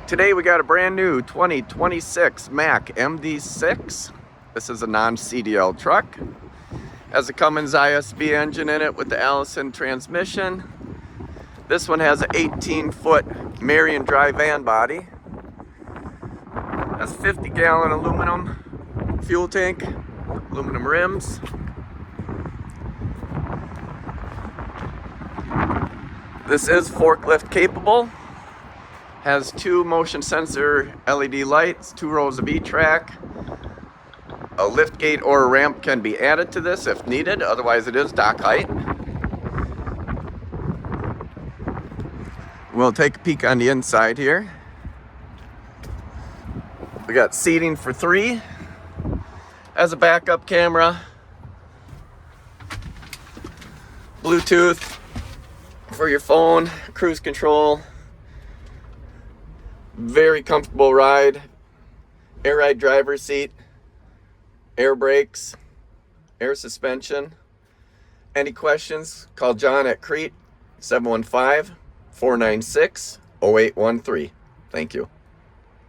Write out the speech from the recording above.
Today we got a brand new 2026 Mack MD6. This is a non-CDL truck. Has a Cummins ISV engine in it with the Allison transmission. This one has an 18-foot Marion dry van body. Has 50-gallon aluminum fuel tank, aluminum rims. This is forklift capable. Has 2 motion sensor LED lights, 2 rows of E-trac. A lift gate or a ramp can be added to this if needed, otherwise it is dock height. We'll take a peek on the inside here. We got seating for 3. Has a backup camera. Bluetooth for your phone, cruise control. Very comfortable ride. Air ride driver's seat, air brakes, air suspension. Any questions? Call John at Kriete 715-496-0813. Thank you.